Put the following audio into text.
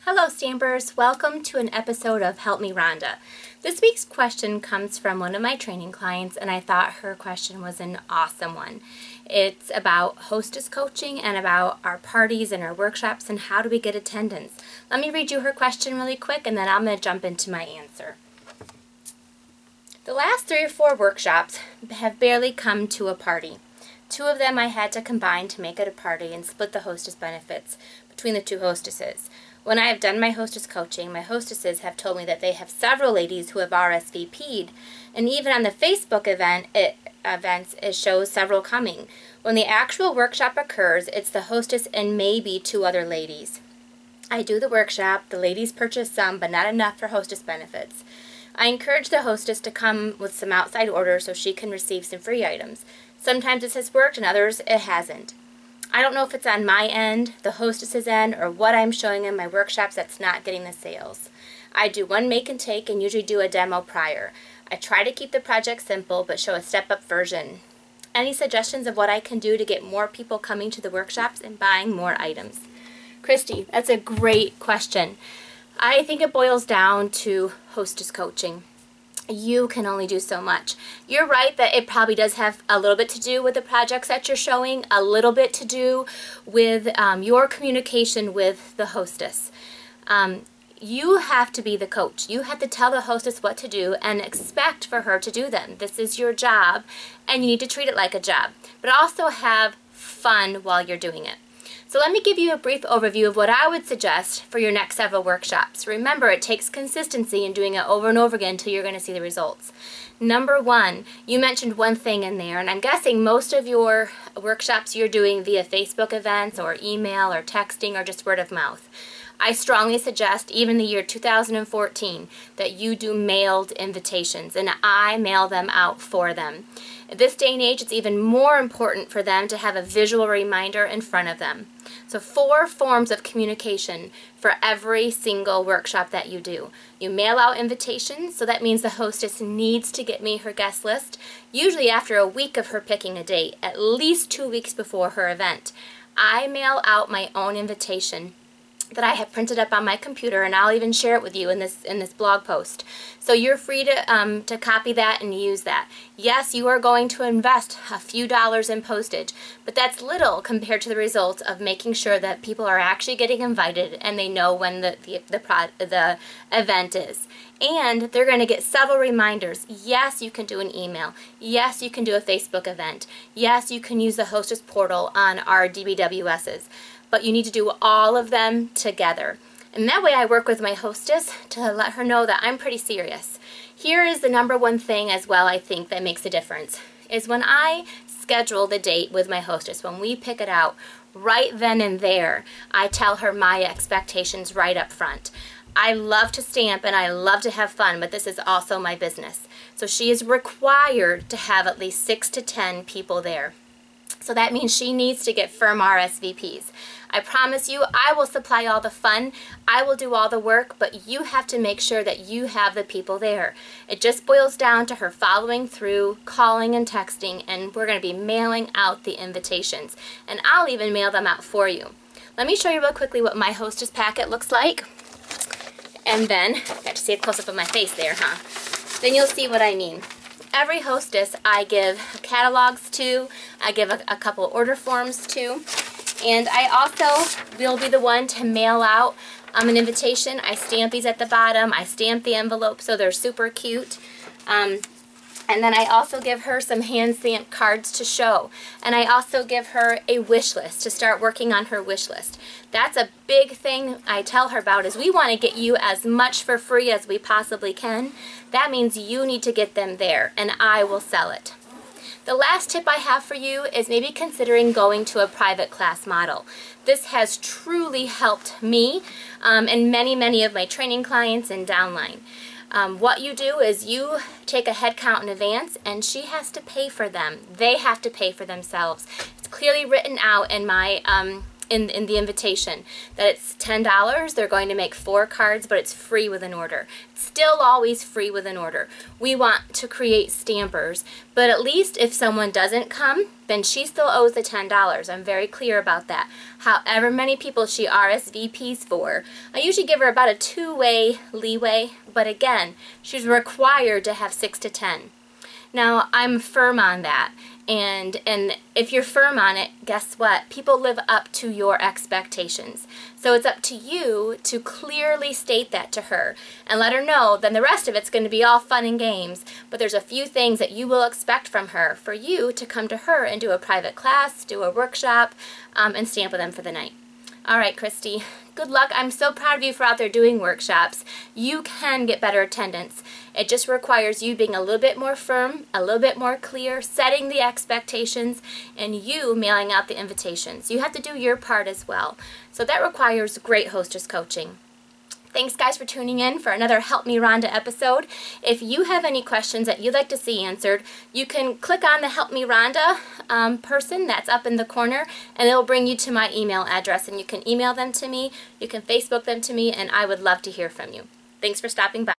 Hello Stampers, welcome to an episode of Help Me Rhonda. This week's question comes from one of my training clients and I thought her question was an awesome one. It's about hostess coaching and about our parties and our workshops and how do we get attendance. Let me read you her question really quick and then I'm going to jump into my answer. The last 3 or 4 workshops have barely come to a party. 2 of them I had to combine to make it a party and split the hostess benefits between the 2 hostesses. When I have done my hostess coaching, my hostesses have told me that they have several ladies who have RSVP'd, and even on the Facebook events, it shows several coming. When the actual workshop occurs, it's the hostess and maybe 2 other ladies. I do the workshop, the ladies purchase some, but not enough for hostess benefits. I encourage the hostess to come with some outside orders so she can receive some free items. Sometimes this has worked and others it hasn't. I don't know if it's on my end, the hostess's end, or what I'm showing in my workshops that's not getting the sales. I do one make and take and usually do a demo prior. I try to keep the project simple but show a step-up version. Any suggestions of what I can do to get more people coming to the workshops and buying more items? Christy, that's a great question. I think it boils down to hostess coaching. You can only do so much. You're right that it probably does have a little bit to do with the projects that you're showing, a little bit to do with your communication with the hostess. You have to be the coach. You have to tell the hostess what to do and expect for her to do them. This is your job and you need to treat it like a job, but also have fun while you're doing it. So let me give you a brief overview of what I would suggest for your next several workshops. Remember, it takes consistency in doing it over and over again until you're going to see the results. Number 1, you mentioned one thing in there, and I'm guessing most of your workshops you're doing via Facebook events or email or texting or just word of mouth. I strongly suggest, even the year 2014, that you do mailed invitations, and I mail them out for them. At this day and age, it's even more important for them to have a visual reminder in front of them. So 4 forms of communication for every single workshop that you do. You mail out invitations, so that means the hostess needs to get me her guest list, usually after a week of her picking a date, at least 2 weeks before her event. I mail out my own invitation that I have printed up on my computer, and I'll even share it with you in this blog post. So you're free to copy that and use that. Yes, you are going to invest a few dollars in postage, but that's little compared to the results of making sure that people are actually getting invited and they know when the event is. And they're going to get several reminders. Yes, you can do an email. Yes, you can do a Facebook event. Yes, you can use the hostess portal on our DBWSs. But you need to do all of them together. And that way I work with my hostess to let her know that I'm pretty serious. Here is the number 1 thing as well I think that makes a difference, is when I schedule the date with my hostess, when we pick it out, right then and there, I tell her my expectations right up front. I love to stamp and I love to have fun, but this is also my business. So she is required to have at least 6 to 10 people there. So that means she needs to get firm RSVPs. I promise you, I will supply all the fun, I will do all the work, but you have to make sure that you have the people there. It just boils down to her following through, calling and texting, and we're going to be mailing out the invitations. And I'll even mail them out for you. Let me show you real quickly what my hostess packet looks like. And then, got to see a close-up of my face there, huh? Then you'll see what I mean. Every hostess I give catalogs to, I give a couple order forms to, and I also will be the one to mail out an invitation. I stamp these at the bottom, I stamp the envelope so they're super cute. And then I also give her some hand-stamped cards to show. And I also give her a wish list to start working on her wish list. That's a big thing I tell her about, is we want to get you as much for free as we possibly can. That means you need to get them there, and I will sell it. The last tip I have for you is maybe considering going to a private class model. This has truly helped me and many of my training clients and downline. What you do is you take a head count in advance and she has to pay for them. They have to pay for themselves. It's clearly written out in my in the invitation that it's $10, they're going to make 4 cards, but it's free with an order. It's still always free with an order. We want to create stampers, but at least if someone doesn't come, then she still owes the $10. I'm very clear about that. However many people she RSVPs for, I usually give her about a 2-way leeway, but again, she's required to have 6 to 10. Now, I'm firm on that, and if you're firm on it, guess what? People live up to your expectations. So it's up to you to clearly state that to her and let her know. Then the rest of it's going to be all fun and games, but there's a few things that you will expect from her for you to come to her and do a private class, do a workshop, and stamp with them for the night. All right, Christy, good luck. I'm so proud of you for out there doing workshops. You can get better attendance. It just requires you being a little bit more firm, a little bit more clear, setting the expectations, and you mailing out the invitations. You have to do your part as well. So that requires great hostess coaching. Thanks, guys, for tuning in for another Help Me Rhonda episode. If you have any questions that you'd like to see answered, you can click on the Help Me Rhonda person that's up in the corner, and it'll bring you to my email address, and you can email them to me, you can Facebook them to me, and I would love to hear from you. Thanks for stopping by.